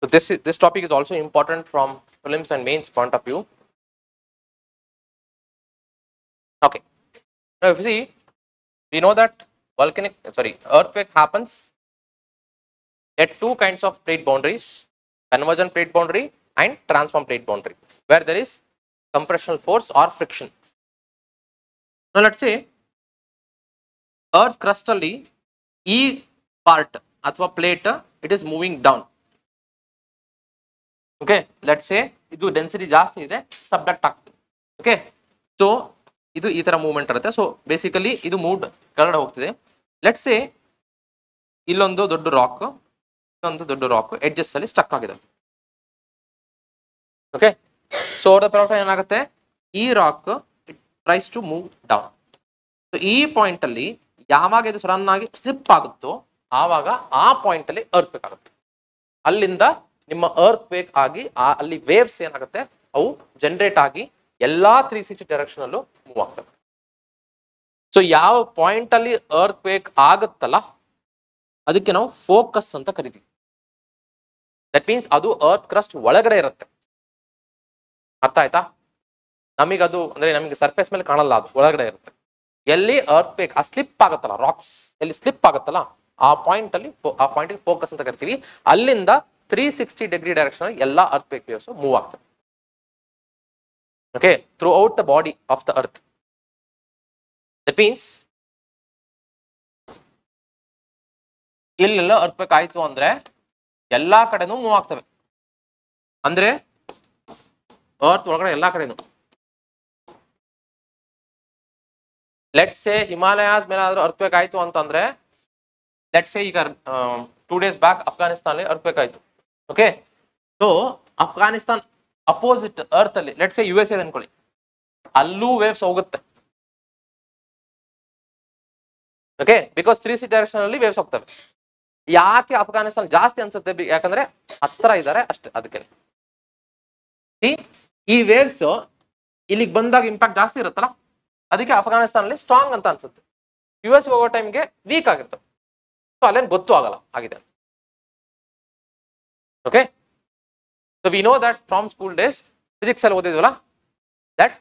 So this topic is also important from prelims and mains point of view. Okay. Now if you see, we know that earthquake happens at two kinds of plate boundaries, convergent plate boundary and transform plate boundary, where there is compressional force or friction. Now let's say earth crust alli e part athwa plate it is moving down. Okay, let's say idu density ಜಾಸ್ತಿ ಇದೆ subduct ಆಗ್ತದೆ. Okay, so ಇದು ಈ ತರ movement ಇರುತ್ತೆ. So basically ಇದು moved ಕೆಳಗಡೆ ಹೋಗ್ತಿದೆ. ಲೆಟ್ಸ್ ಸೇ ಇಲ್ಲೊಂದು ದೊಡ್ಡ ರಾಕ್, ಇನ್ನೊಂದು ದೊಡ್ಡ ರಾಕ್ ಎಡ್ಜಸ್ ಅಲ್ಲಿ ಸ್ಟಕ್ ಆಗಿದೆ. ಓಕೆ, ಸೊ ಅವರ ಪ್ರಾಬ್ಲಮ್ ಏನಾಗುತ್ತೆ, ಈ rock it tries to move down. So ಈ ಪಾಯಿಂಟ್ ಅಲ್ಲಿ ಯಾವಾಗ ಇದು ಸಡನ್ ಆಗಿ ಸ್ಲಿಪ್ ಆಗುತ್ತೋ ಆವಾಗ ಆ ಪಾಯಿಂಟ್ ಅಲ್ಲಿ ಅರ್ತ್ ವೇಕ್ ಆಗುತ್ತೆ. ಅಲ್ಲಿಂದ ನಿಮ್ಮ ಅರ್ತ್ ವೇಕ್ ಆಗಿ ಅಲ್ಲಿ ವೇವ್ಸ್ ಏನಾಗುತ್ತೆ ಅವು ಜನರೇಟ್ ಆಗಿ ಎಲ್ಲಾ 360 ಡೈರೆಕ್ಷನ್ ಅಲ್ಲೂ ಮೂವ್ ಆಗ್ತವೆ. ಸೊ ಯಾವ ಪಾಯಿಂಟ್ ಅಲ್ಲಿ ಅರ್ತ್ ವೇಕ್ ಆಗುತ್ತಲ್ಲ ಅದಕ್ಕೆ ನಾವು ಫೋಕಸ್ ಅಂತ ಕರಿತೀವಿ. ದಟ್ ಮೀನ್ಸ್ ಅದು ಅರ್ತ್ ಕ್ರಸ್ಟ್ ಒಳಗಡೆ ಇರುತ್ತೆ. ಅರ್ಥ ಆಯ್ತಾ? ನಮಗದು ಅಂದ್ರೆ ನಮಗೆ ಸರ್ಫೇಸ್ ಮೇಲೆ ಕಾಣಲ್ಲ, ಅದು ಒಳಗಡೆ ಇರುತ್ತೆ. ಎಲ್ಲಿ ಅರ್ತ್ ವೇಕ್ ಆ ಸ್ಲಿಪ್ ಆಗುತ್ತಲ್ಲ, ರಾಕ್ಸ್ ಎಲ್ಲಿ ಸ್ಲಿಪ್ ಆಗುತ್ತಲ್ಲ ಆ ಪಾಯಿಂಟ್ ಅಲ್ಲಿ ಆ ಪಾಯಿಂಟ್ ಫೋಕಸ್ ಅಂತ ಕರಿತೀವಿ. ಅಲ್ಲಿಂದ 360 ಡಿಗ್ರಿ ಡೈರೆಕ್ಷನ್ ಎಲ್ಲಾ ಅರ್ತ್ ವೇಕ್ ವೇವ್ಸ್ ಮೂವ್ ಆಗ್ತವೆ. Okay, throughout the body of the earth. That means ಇಲ್ಲೆಲ್ಲ ಅರ್ತ್ವೇಕ್ ಆಯ್ತು ಅಂದ್ರೆ ಎಲ್ಲಾ ಕಡೆನೂ ಮೂವ್ ಆಗ್ತವೆ. ಅಂದ್ರೆ ಅರ್ತ್ ಒಳಗಡೆ ಎಲ್ಲಾ ಕಡೆನೂ. ಲೆಟ್ಸ್ ಸೇ ಹಿಮಾಲಯಾಸ್ ಮೇಲೆ ಆದ್ರೂ ಅರ್ತ್ವೇಕ್ ಆಯ್ತು ಅಂತಂದ್ರೆ, ಲೆಟ್ಸ್ ಸೇ ಈಗ 2 days ಬ್ಯಾಕ್ ಅಫ್ಘಾನಿಸ್ತಾನಲ್ಲಿ ಅರ್ತ್ವೇಕ್ ಆಯ್ತು. Okay, so Afghanistan opposite earth ಅಲ್ಲಿ ಲೆಟ್ಸ್ ಸೇ US ಅನ್ಕೊಳ್ಳಿ, ಅಲ್ಲೂ ವೇವ್ಸ್ ಹೋಗುತ್ತೆ. ಓಕೆ, ಬಿಕಾಸ್ 360 ಡೈರೆಕ್ಷನ್ ಅಲ್ಲಿ ವೇವ್ಸ್ ಹೋಗ್ತವೆ. ಯಾಕೆ ಅಫ್ಘಾನಿಸ್ತಾನ ಜಾಸ್ತಿ ಅನ್ಸುತ್ತೆ, ಯಾಕಂದ್ರೆ ಹತ್ರ ಇದ್ದಾರೆ ಅಷ್ಟೇ. ಅದಕ್ಕೆ ಈ ವೇವ್ಸ್ ಇಲ್ಲಿಗೆ ಬಂದಾಗ ಇಂಪ್ಯಾಕ್ಟ್ ಜಾಸ್ತಿ ಇರುತ್ತಲ್ಲ, ಅದಕ್ಕೆ ಅಫ್ಘಾನಿಸ್ತಾನಲ್ಲಿ ಸ್ಟ್ರಾಂಗ್ ಅಂತ ಅನ್ಸುತ್ತೆ. US ಹೋಗೋ ಟೈಮ್ಗೆ ವೀಕ್ ಆಗಿರ್ತವೆ. ಸೊ ಅಲ್ಲೇನು ಗೊತ್ತೂ ಆಗಲ್ಲ ಆಗಿದೆ. Okay, so we know that from school days physics ಅಲ್ಲಿ ಓದಿದ್ವಲ್ಲ, that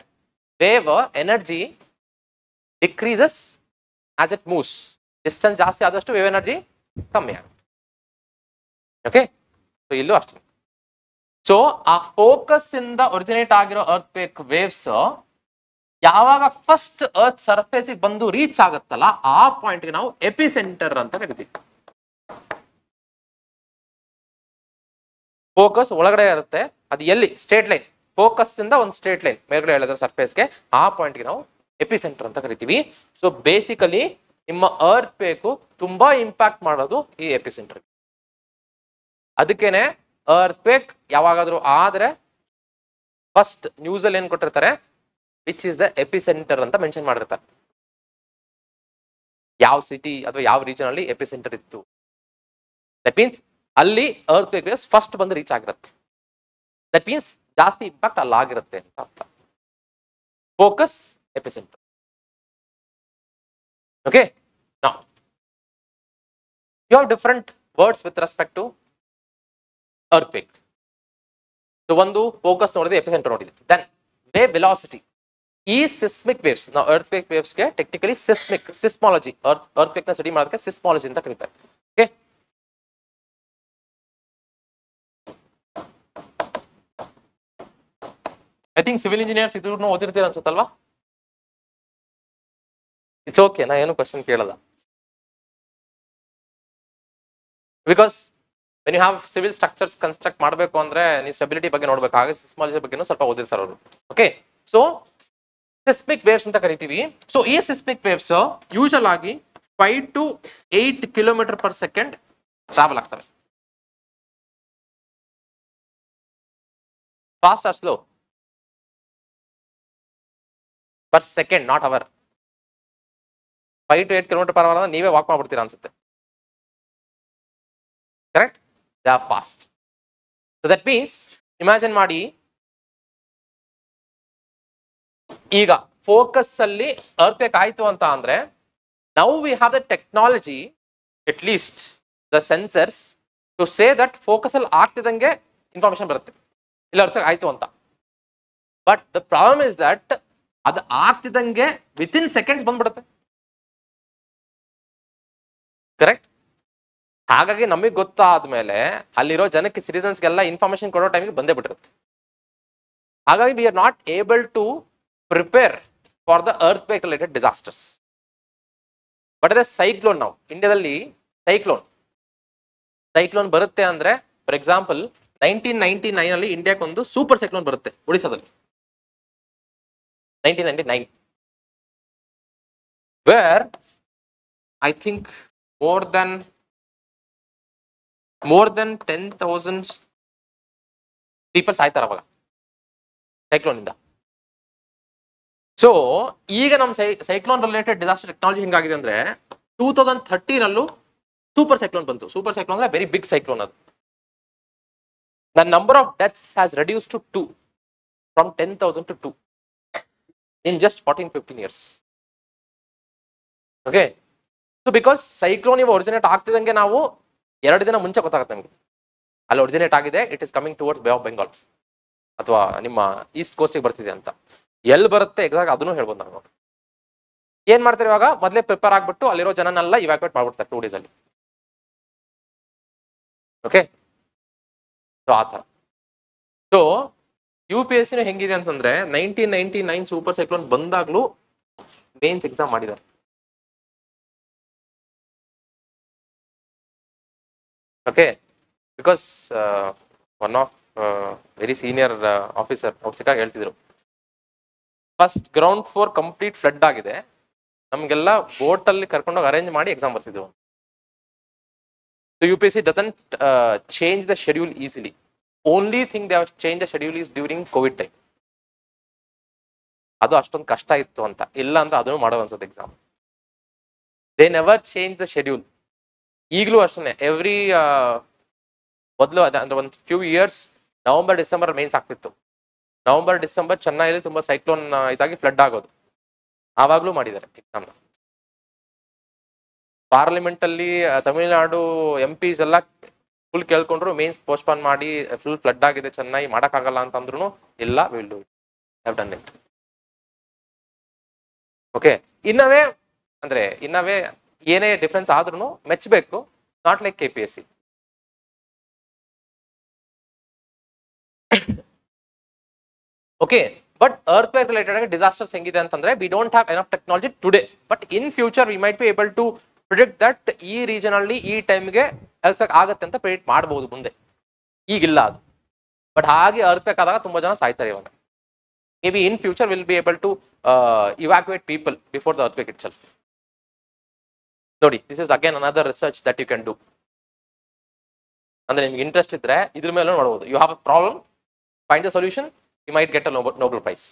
wave energy decreases as it moves. Distance ಜಾಸ್ತಿ ಆದಷ್ಟು ವೇವ್ ಎನರ್ಜಿ ಕಮ್ಮಿ ಆಗುತ್ತೆ. ಓಕೆ, ಸೊ ಇಲ್ಲೂ ಅಷ್ಟೇ. ಸೊ ಆ ಫೋಕಸ್ ಇಂದ ಒರಿಜಿನೇಟ್ ಆಗಿರೋ ಅರ್ತ್ ವೇಕ್ ವೇವ್ಸ್ ಯಾವಾಗ ಫಸ್ಟ್ ಅರ್ತ್ ಸರ್ಫೇಸ್ ಬಂದು ರೀಚ್ ಆಗುತ್ತಲ್ಲ ಆ ಪಾಯಿಂಟ್ ಗೆ ನಾವು ಎಪಿಸೆಂಟರ್ ಅಂತ ಕರಿತೀವಿ. ಫೋಕಸ್ ಒಳಗಡೆ ಇರುತ್ತೆ, ಅದು ಎಲ್ಲಿ ಸ್ಟ್ರೇಟ್ ಲೈನ್, ಫೋಕಸ್ ಇಂದ ಒಂದು ಸ್ಟ್ರೇಟ್ ಲೈನ್ ಮೇಲ್ಗಡೆ ಹೇಳಿದ್ರೆ ಸರ್ಫೇಸ್ಗೆ, ಆ ಪಾಯಿಂಟ್ಗೆ ನಾವು ಎಪಿಸೆಂಟರ್ ಅಂತ ಕರಿತೀವಿ. ಸೊ ಬೇಸಿಕಲಿ ನಿಮ್ಮ ಅರ್ತ್ ವೇಕ್ ತುಂಬಾ ಇಂಪ್ಯಾಕ್ಟ್ ಮಾಡೋದು ಈ ಎಪಿಸೆಂಟರ್. ಅದಕ್ಕೇನೆ ಅರ್ತ್ ವೇಕ್ ಯಾವಾಗಾದ್ರೂ ಆದ್ರೆ ಫಸ್ಟ್ ನ್ಯೂಸ್ ಅಲ್ಲಿ ಏನ್ ಕೊಟ್ಟಿರ್ತಾರೆ, ವಿಚ್ ಇಸ್ ದ ಎಪಿಸೆಂಟರ್ ಅಂತ ಮೆನ್ಷನ್ ಮಾಡಿರ್ತಾರೆ. ಯಾವ ಸಿಟಿ ಅಥವಾ ಯಾವ ರೀಜನ್ ಅಲ್ಲಿ ಎಪಿಸೆಂಟರ್ ಇತ್ತು. ದಟ್ ಮೀನ್ಸ್ ಅಲ್ಲಿ ಅರ್ತ್ ವೇಕ್ ವೇವ್ಸ್ ಫಸ್ಟ್ ಬಂದು ರೀಚ್ ಆಗಿರುತ್ತೆ. ದಟ್ ಮೀನ್ಸ್ ಜಾಸ್ತಿ ಇಂಪ್ಯಾಕ್ಟ್ ಅಲ್ಲಿ ಆಗಿರುತ್ತೆ ಅಂತ ಅರ್ಥ. Focus, epicentre. Okay, now you have different words with respect to earthquake. So ಒಂದು ಫೋಕಸ್ ನೋಡಿದೆ, ಎಪಿಸೆಂಟರ್ ನೋಡಿದೆ. Then wave velocity. ಈ ಸಿಸ್ಮಿಕ್ ವೇವ್ಸ್, ನಾವು ಅರ್ತ್ ವೇಕ್ ವೇವ್ಸ್ಗೆ ಟೆಕ್ನಿಕಲಿ ಸಿಸ್ಮಾಲಜಿ, ಅರ್ತ್ ವೇಕ್ ನ ಸ್ಟಡಿ ಮಾಡೋದಕ್ಕೆ ಸಿಸ್ಮಾಲಜಿ ಅಂತ ಕರೀತಾರೆ. Okay, I think civil engineers ಇದನ್ನು ಓದಿರ್ತೀರ ಅನ್ಸುತ್ತಲ್ವಾ? ಇಟ್ಸ್ ಓಕೆ, ನಾ ಏನು ಕ್ವಶನ್ ಕೇಳಲ್ಲ. Because when you have civil structures construct ಮಾಡಬೇಕು ಅಂದ್ರೆ ನೀವು ಸ್ಟೆಬಿಲಿಟಿ ಬಗ್ಗೆ ನೋಡ್ಬೇಕು, ಹಾಗೆ ಸಿಸ್ಮಾಲಜಿ ಬಗ್ಗೆ ಸ್ವಲ್ಪ ಓದಿರ್ತಾರೆ ಅವರು. ಓಕೆ, ಸೊ ಸಿಸ್ಮಿಕ್ ವೇವ್ಸ್ ಅಂತ ಕರಿತೀವಿ. ಸೊ ಈ ಸಿಸ್ಮಿಕ್ ವೇವ್ಸ್ ಯೂಶಲ್ ಆಗಿ 5 to 8 kilometre per second travel ಆಗ್ತವೆ. Fast or slow? Per second, not hour. 5 to 8 kilometre per hour ನೀವೇ ವಾಕ್ ಮಾಡ್ಬಿಡ್ತೀರಾ ಅನ್ಸುತ್ತೆ. Correct? They are fast. So that means imagine ಮಾಡಿ, ಈಗ ಫೋಕಸ್ ಅಲ್ಲಿ ಅರ್ತ್ ವೇಕ್ ಆಯ್ತು ಅಂತ ಅಂದ್ರೆ, now we have the technology, at least the sensors to say that focus ಅಲ್ಲಿ ಆಗ್ತಿದಂಗೆ ಇನ್ಫಾರ್ಮೇಶನ್ ಬರುತ್ತೆ, ಇಲ್ಲ ಅರ್ಥ ಆಯ್ತು ಅಂತ. But the problem is that ಅದು ಆಗ್ತಿದಂಗೆ ವಿತಿನ್ ಸೆಕೆಂಡ್ಸ್ ಬಂದ್ಬಿಡುತ್ತೆ. ಕರೆಕ್ಟ್. ಹಾಗಾಗಿ ನಮಗೆ ಗೊತ್ತಾದ್ಮೇಲೆ ಅಲ್ಲಿರೋ ಜನಕ್ಕೆ ಸಿಟಿಸನ್ಸ್ಗೆಲ್ಲ ಇನ್ಫಾರ್ಮೇಶನ್ ಕೊಡೋ ಟೈಮಿಗೆ ಬಂದೇ ಬಿಟ್ಟಿರುತ್ತೆ. ಹಾಗಾಗಿ we are not able to prepare for the earthquake related disasters. But ಅದೇ ಸೈಕ್ಲೋನ್, ನಾವು ಇಂಡಿಯಾದಲ್ಲಿ ಸೈಕ್ಲೋನ್ ಬರುತ್ತೆ ಅಂದ್ರೆ, ಫಾರ್ ಎಕ್ಸಾಂಪಲ್ 1999 ಅಲ್ಲಿ ಇಂಡಿಯಾಕ್ಕೆ ಒಂದು ಸೂಪರ್ ಸೈಕ್ಲೋನ್ ಬರುತ್ತೆ ಒಡಿಸಾದಲ್ಲಿ, 1999, where I think more than 10,000 people ಸಾಯ್ತಾರ ಅವಾಗ ಸೈಕ್ಲೋನ್ ಇಂದ. ಸೊ ಈಗ ನಮ್ಮ ಸೈಕ್ಲೋನ್ ರಿಲೇಟೆಡ್ ಡಿಸಾಸ್ಟರ್ ಟೆಕ್ನಾಲಜಿ ಹಿಂಗಾಗಿದೆ ಅಂದ್ರೆ 2013 ಸೂಪರ್ ಸೈಕ್ಲೋನ್ ಬಂತು. ಸೂಪರ್ ಸೈಕ್ಲೋನ್ ಅಂದ್ರೆ ವೆರಿ ಬಿಗ್ ಸೈಕ್ಲೋನ್. ಅದು the number of deaths has reduce to 2, from 10,000 to 2 in just 14-15 years. Okay. So because cyclone ಇವು ಒರಿಜಿನೇಟ್ ಆಗ್ತಿದಂಗೆ ನಾವು 2 ದಿನ ಮುಂಚೆ ಗೊತ್ತಾಗುತ್ತೆ ನಮಗೆ ಅಲ್ಲಿ ಒರಿಜಿನೇಟ್ ಆಗಿದೆ, it is coming towards bay of Bengal ಅಥವಾ ನಿಮ್ಮ ಈಸ್ಟ್ ಕೋಸ್ಟಿಗೆ ಬರ್ತಿದೆ ಅಂತ. ಎಲ್ಲಿ ಬರುತ್ತೆ ಎಕ್ಸಾಕ್ಟ್ ಅದನ್ನು ಹೇಳ್ಬೋದು ನಾವು. ಏನ್ ಮಾಡ್ತಾರೆ ಇವಾಗ, ಮೊದಲೇ ಪ್ರಿಪೇರ್ ಆಗ್ಬಿಟ್ಟು ಅಲ್ಲಿರೋ ಜನನೆಲ್ಲ ಇವ್ಯಾಕ್ಯುವೇಟ್ ಮಾಡ್ಬಿಡ್ತಾರೆ 2 days ಅಲ್ಲಿ. ಓಕೆ. ಸೊ ಆ ಥರ. ಸೊ UPSC ಹೆಂಗಿದೆ ಅಂತಂದ್ರೆ 1999 ಸೂಪರ್ ಸೈಕ್ಲೋನ್ ಬಂದಾಗ್ಲೂ ಮೇನ್ಸ್ ಎಕ್ಸಾಮ್ ಮಾಡಿದ್ದಾರೆ. Okay. Because one of very senior officer ಅವ್ರು ಸಿಕ್ಕಾಗ ಹೇಳ್ತಿದ್ರು, first ground floor complete flood ಆಗಿದೆ, ನಮ್ಗೆಲ್ಲ ಬೋಟ್ ಅಲ್ಲಿ ಕರ್ಕೊಂಡೋಗಿ ಅರೇಂಜ್ ಮಾಡಿ ಎಕ್ಸಾಮ್ ಬರ್ತಿದ್ರು. UPSC doesn't change the schedule easily. Only thing they have changed the schedule is during COVID time. ಅದು ಅಷ್ಟೊಂದು ಕಷ್ಟ ಇತ್ತು ಅಂತ, ಇಲ್ಲ ಅಂದ್ರೆ ಅದನ್ನು ಮಾಡೋ ಅನ್ಸುತ್ತೆ exam. They never change the schedule. ಈಗಲೂ ಅಷ್ಟೇ ಎವ್ರಿ ಮೊದಲು ಅಂದ್ರೆ ಒಂದು few years November December mains ಆಗ್ತಿತ್ತು. ನವೆಂಬರ್ ಡಿಸೆಂಬರ್ ಚೆನ್ನೈಲಿ ತುಂಬಾ ಸೈಕ್ಲೋನ್ ಇದಾಗಿ ಫ್ಲಡ್ ಆಗೋದು, ಆವಾಗ್ಲೂ ಮಾಡಿದ್ದಾರೆ ಎಕ್ಸಾಮ್. ಪಾರ್ಲಿಮೆಂಟ್ ಅಲ್ಲಿ ತಮಿಳುನಾಡು MPs ಎಲ್ಲ ಫುಲ್ ಕೇಳ್ಕೊಂಡ್ರು, ಮೇನ್ಸ್ ಪೋಸ್ಟ್ಪೋನ್ ಮಾಡಿ, ಫುಲ್ ಫ್ಲಡ್ ಆಗಿದೆ ಚೆನ್ನೈ, ಮಾಡಕ್ಕಾಗಲ್ಲ ಅಂತಂದ್ರು ಇಲ್ಲ, will do it, have done it. Okay. ಇನ್ನವೇ ಏನೇ ಡಿಫ್ರೆನ್ಸ್ ಆದ್ರೂ ಮೆಚ್ಚಬೇಕು, not like KPSC. Okay. But earth quake related disasters ಹೆಂಗಿದೆ ಅಂತಂದ್ರೆ, we don't have enough technology today, but in future we might be able to predict that ಈ region ಅಲ್ಲಿ ಈ ಟೈಮ್ಗೆ earth quake ಆಗತ್ತೆ ಅಂತ ಪ್ರಿಡಿಕ್ಟ್ ಮಾಡಬಹುದು ಮುಂದೆ. ಈಗಿಲ್ಲ ಅದು, ಬಟ್ ಹಾಗೆ ಅರ್ತ್ ಕ್ವೇಕ್ ಆದಾಗ ತುಂಬಾ ಜನ ಸಾಯ್ತಾರೆ ಇವಾಗ. Maybe in future will be able to evacuate people before the earthquake itself. ನೋಡಿ, this is again another research that you can do. ಅಂದ್ರೆ ನಿಮ್ಗೆ ಇಂಟ್ರೆಸ್ಟ್ ಇದ್ರೆ ಇದ್ರ ಮೇಲೆ ನೋಡಬಹುದು. You have a problem, find the solution, you might get a Nobel Prize.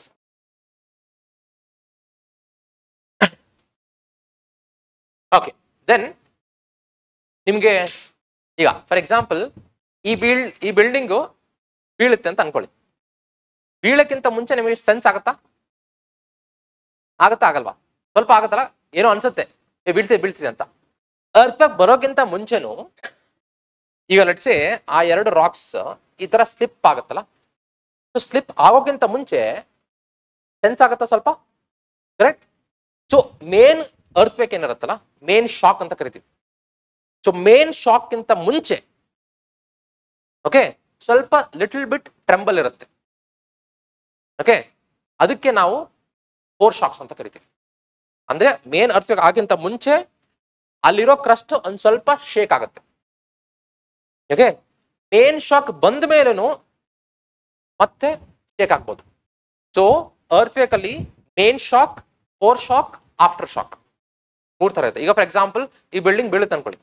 Okay. Then ನಿಮ್ಗೆ ಈಗ for example ಈ ಬಿಲ್ಡಿಂಗು ಬೀಳುತ್ತೆ ಅಂತ ಅನ್ಕೊಳ್ಳಿ. ಬೀಳಕ್ಕಿಂತ ಮುಂಚೆ ನಿಮಗೆ ಸೆನ್ಸ್ ಆಗತ್ತಾ ಆಗಲ್ವಾ? ಸ್ವಲ್ಪ ಆಗತ್ತಲ್ಲ, ಏನೋ ಅನ್ಸುತ್ತೆ ಬೀಳ್ತಿದೆ ಅಂತ. ಅರ್ಥ ಬರೋಕ್ಕಿಂತ ಮುಂಚೆನು ಈಗ ಲೆಟ್ಸೆ ಆ 2 ರಾಕ್ಸ್ ಈ ತರ ಸ್ಲಿಪ್ ಆಗತ್ತಲ್ಲ, ಸ್ಲಿಪ್ ಆಗೋಕ್ಕಿಂತ ಮುಂಚೆ ಸೆನ್ಸ್ ಆಗತ್ತಾ ಸ್ವಲ್ಪ? Correct. So main earthquake ಏನಿರುತ್ತಲ್ಲ, ಮೇನ್ ಶಾಕ್ ಅಂತ ಕರಿತೀವಿ. ಸೊ ಮೇನ್ ಶಾಕ್ ಗಿಂತ ಮುಂಚೆ ಓಕೆ ಸ್ವಲ್ಪ ಲಿಟಲ್ ಬಿಟ್ ಟ್ರೆಂಬಲ್ ಇರುತ್ತೆ. ಓಕೆ. ಅದಕ್ಕೆ ನಾವು ಫೋರ್ ಶಾಕ್ಸ್ ಅಂತ ಕರಿತೀವಿ. ಅಂದ್ರೆ ಮೇನ್ ಅರ್ತ್ ವೇಕ್ ಆಗಿಂತ ಮುಂಚೆ ಅಲ್ಲಿರೋ ಕ್ರಸ್ಟ್ ಒಂದ್ ಸ್ವಲ್ಪ ಶೇಕ್ ಆಗುತ್ತೆ. ಓಕೆ. ಮೇನ್ ಶಾಕ್ ಬಂದ ಮೇಲೇನು ಮತ್ತೆ ಶೇಕ್ ಆಗ್ಬೋದು. ಸೊ ಅರ್ತ್ ವೇಕ್ ಅಲ್ಲಿ main shock, four shock, after shock 3 ತರ ಇದೆ. ಈಗ ಫಾರ್ ಎಕ್ಸಾಂಪಲ್ ಈ ಬಿಲ್ಡಿಂಗ್ ಬೀಳುತ್ತೆ ಅನ್ಕೊಳ್ಳಿ.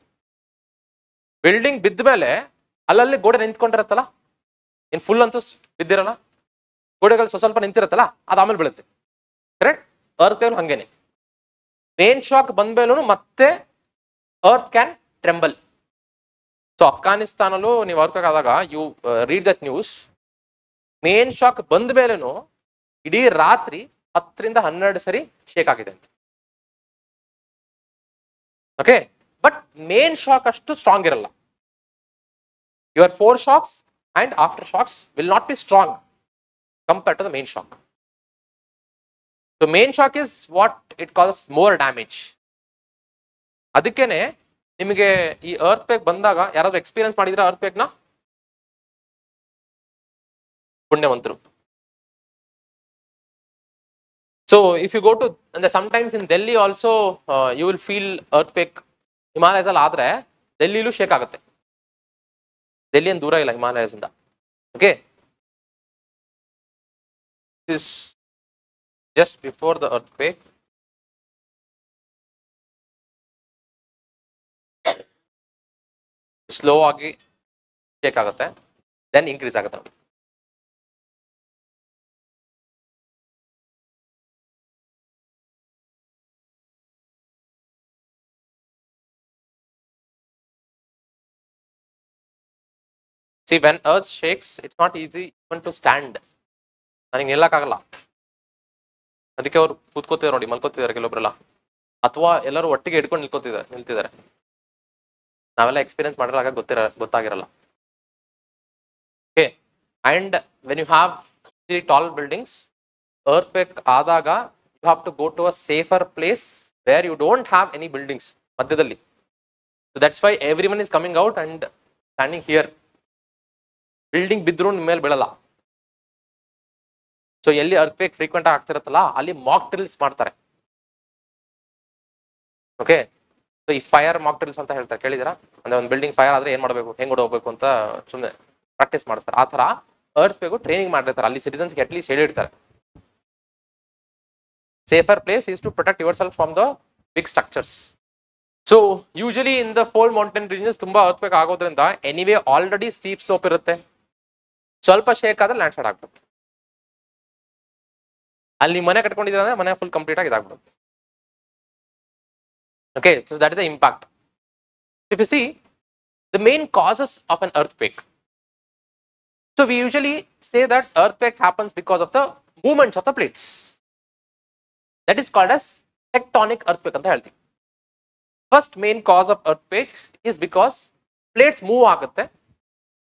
ಬಿಲ್ಡಿಂಗ್ ಬಿದ್ದ ಮೇಲೆ ಅಲ್ಲಲ್ಲಿ ಗೋಡೆ ನಿಂತ್ಕೊಂಡಿರತ್ತಲ್ಲ, ಇನ್ ಫುಲ್ ಅಂತೂ ಬಿದ್ದಿರಲ್ಲ, ಗೋಡೆಗಳು ಸ್ವಲ್ಪ ನಿಂತಿರತ್ತಲ್ಲ, ಅದು ಆಮೇಲೆ ಬೀಳುತ್ತೆ. ಕರೆಕ್ಟ್. ಅರ್ತ್ ವೇಕ್ ಹಂಗೇನೆ, ಮೇನ್ ಶಾಕ್ ಬಂದ ಮೇಲೂ ಮತ್ತೆ ಅರ್ತ್ ಕ್ಯಾನ್ ಟ್ರೆಂಬಲ್. ಸೊ ಅಫ್ಘಾನಿಸ್ತಾನಲ್ಲೂ ನೀವು ಅರ್ತ್ ವೇಕ್ ಆದಾಗ you read that news, main shock ಬಂದ ಮೇಲೇನು ಇಡೀ ರಾತ್ರಿ 10 ರಿಂದ 12 ಸರಿ ಶೇಕ್ ಆಗಿದೆ ಅಂತ. ಓಕೆ. ಬಟ್ ಮೇನ್ ಶಾಕ್ ಅಷ್ಟು ಸ್ಟ್ರಾಂಗ್ ಇರಲ್ಲ. your foreshocks and aftershocks will not be strong compared to the main shock. The main shock is what it causes more damage. ಅದಕ್ಕೇನೆ ನಿಮಗೆ ಈ ಅರ್ತ್ ಕ್ವೇಕ್ ಬಂದಾಗ ಯಾರಾದ್ರೂ ಎಕ್ಸ್ಪೀರಿಯನ್ಸ್ ಮಾಡಿದ್ರೆ ಅರ್ತ್ ಕ್ವೇಕ್ ನ ಪುಣ್ಯವಂತರು. So if you go to, and sometimes in Delhi also you will feel earthquake. Himalayas ಅಲ್ಲಿ ಆದ್ರೆ ಡೆಲ್ಲಿಲೂ ಶೇಕ್ ಆಗುತ್ತೆ. ಡೆಲ್ಲಿ ಏನು ದೂರ ಇಲ್ಲ ಹಿಮಾಲಯಸ್ ಇಂದ. Okay, this just before the earthquake. Slow ಆಗಿ ಶೇಕ್ ಆಗುತ್ತೆ, ದೆನ್ ಇನ್ಕ್ರೀಸ್ ಆಗುತ್ತೆ ನೋಡಿ. See, when earth shakes, it's not easy even to stand. ನನಗೆ ನಿಲ್ಲಕ್ಕಾಗಲ್ಲ. ಅದಕ್ಕೆ ಅವ್ರು ಕೂತ್ಕೋತಿದ್ದಾರೆ ನೋಡಿ, ಮಲ್ಕೋತಿದ್ದಾರೆ ಕೆಲವೊಬ್ರೆಲ್ಲ, ಅಥವಾ ಎಲ್ಲರೂ ಒಟ್ಟಿಗೆ ಹಿಡ್ಕೊಂಡು ನಿಲ್ತಿದ್ದಾರೆ. ನಾವೆಲ್ಲ ಎಕ್ಸ್ಪೀರಿಯನ್ಸ್ ಮಾಡಿದಾಗ ಗೊತ್ತಾಗಿರಲ್ಲ. Okay, and when you have three tall buildings, earthquake ಆದಾಗ you have to go to a safer place where you don't have any buildings ಮಧ್ಯದಲ್ಲಿ. So that's why every one is coming out and standing here. Building ಬಿದ್ದರೂ ನಿಮ್ಮ ಮೇಲೆ ಬೀಳಲ್ಲ. So ಎಲ್ಲಿ ಅರ್ತ್ಕ್ವೇಕ್ frequent ಆಗ್ತಿರತ್ತಲ್ಲ ಅಲ್ಲಿ Mach drills ಮಾಡ್ತಾರೆ. Okay, so ಈ fire Mach drills ಅಂತ ಹೇಳ್ತಾರೆ, ಕೇಳಿದಿರಾ? ಅಂದ್ರೆ ಒಂದು ಬಿಲ್ಡಿಂಗ್ ಫೈರ್ ಆದ್ರೆ ಏನ್ ಮಾಡಬೇಕು, ಹೆಂಗ್ ಹೋಗ್ಬೇಕು ಅಂತ ಸುಮ್ಮನೆ ಪ್ರಾಕ್ಟೀಸ್ ಮಾಡಿಸ್ತಾರೆ. ಆ ತರ ಅರ್ತ್ಕ್ವೇಕ್ ಟ್ರೈನಿಂಗ್ ಮಾಡಿರ್ತಾರೆ. ಅಲ್ಲಿ ಸಿಟಿಸನ್ಸ್ಗೆ ಅಟ್ಲೀಸ್ಟ್ ಹೇಳಿರ್ತಾರೆ, safer place is to protect yourself from the big structures. So usually in the fold mountain regions ತುಂಬಾ ಅರ್ತ್ಕ್ವೇಕ್ ಆಗೋದ್ರಿಂದ ಎನಿವೇ ಆಲ್ರೆಡಿ ಸ್ಟೀಪ್ ಸ್ಲೋಪ್ ಇರುತ್ತೆ. ಸ್ವಲ್ಪ ಶೇಕ್ ಆದ್ರೆ ಲ್ಯಾಂಡ್ ಸ್ಲೈಡ್ ಆಗ್ಬಿಡುತ್ತೆ. ಅಲ್ಲಿ ಮನೆ ಕಟ್ಕೊಂಡಿದ್ರೆ ಅಂದ್ರೆ ಮನೆ ಫುಲ್ ಕಂಪ್ಲೀಟ್ ಆಗಿ ಇದಾಗ್ಬಿಡುತ್ತೆ. Okay, so that is the impact. If you see the main causes of an earthquake, so we usually say that earthquake happens because of the movements of the plates. That is called as tectonic earthquake anta helti. First main cause of earthquake is because plates move agutte,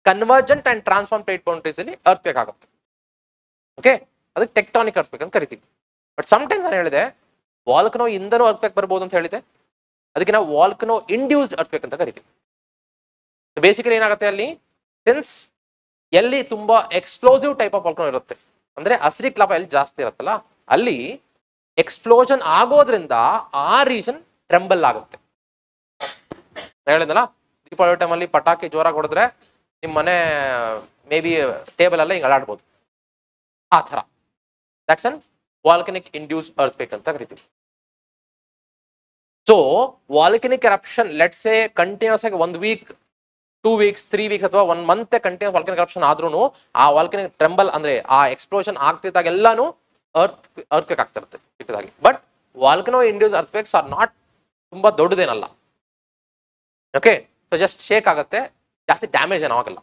convergent and transform plate boundaries alli earthquake agutte. Okay, adu tectonic earthquake anta karitivi. But sometimes ನಾನು ಹೇಳಿದೆ ವಾಲ್ಕನೋ ಇಂದನೂ earthquake ಬರಬಹುದು ಅಂತ ಹೇಳಿದೆ. ಅದಕ್ಕೆ ನಾವು ವಾಲ್ಕನೋ induced ಅರ್ತ್ಕ್ವೇಕ್ ಅಂತ ಕರಿತೀವಿ. Basically ಏನಾಗುತ್ತೆ ಅಲ್ಲಿ, ಸಿನ್ಸ್ ಎಲ್ಲಿ ತುಂಬಾ ಎಕ್ಸ್ಪ್ಲೋಸಿವ್ ಟೈಪ್ ಆಫ್ ವಾಲ್ಕನೋ ಇರುತ್ತೆ, ಅಂದ್ರೆ ಅಸಿಡಿಕ್ ಲಾವಾ ಎಲ್ಲಿ ಜಾಸ್ತಿ ಇರುತ್ತಲ್ಲ ಅಲ್ಲಿ ಎಕ್ಸ್ಪ್ಲೋಷನ್ ಆಗೋದ್ರಿಂದ ಆ ರೀಜನ್ ಟ್ರೆಂಬಲ್ ಆಗುತ್ತೆ. ಹೇಳಿದಲ್ಲ, ದೀಪಾವಳಿ ಟೈಮ್ ಅಲ್ಲಿ ಪಟಾಕಿ ಜೋರಾಗಿ ಹೊಡೆದ್ರೆ ನಿಮ್ಮ ಮನೆ ಮೇ ಬಿ ಟೇಬಲ್ ಎಲ್ಲ ಹಿಂಗೆ ಅಲಾಡ್ಬೋದು. ಆ ಥರ ದಟ್ಸ್ ಅನ್ ವಾಲ್ಕನಿಕ್ ಇಂಡ್ಯೂಸ್ಡ್ ಅರ್ತ್ಕ್ವೇಕ್ ಅಂತ ಕರಿತೀವಿ. So volcanic eruption, let's say continuous ಆಗಿ 1 week, 2 weeks, 3 weeks ಅಥವಾ 1 month ಕಂಟಿನ್ಯೂಸ್ ವಾಲ್ಕನಿಕ್ ಎರಪ್ಷನ್ ಆದ್ರೂ ಆ ವಾಲ್ಕನಿಕ್ ಟ್ರೆಂಬಲ್ ಅಂದ್ರೆ ಆ ಎಕ್ಸ್ಪ್ಲೋಷನ್ ಆಗ್ತಿದ್ದಾಗ ಎಲ್ಲಾನು ಅರ್ತ್ಕ್ವೇಕ್ ಆಗ್ತಿರುತ್ತೆ ಚಿಕ್ಕದಾಗಿ. ಬಟ್ ವಾಲ್ಕನೋ ಇಂಡ್ಯೂಸ್ ಅರ್ತ್ಕ್ವೇಕ್ಸ್ ಆರ್ ನಾಟ್ ತುಂಬಾ ದೊಡ್ಡದೇನಲ್ಲ. ಓಕೆ, ಸೊ ಜಸ್ಟ್ ಶೇಕ್ ಆಗುತ್ತೆ, ಜಾಸ್ತಿ ಡ್ಯಾಮೇಜ್ ಏನೋ ಆಗಲ್ಲ.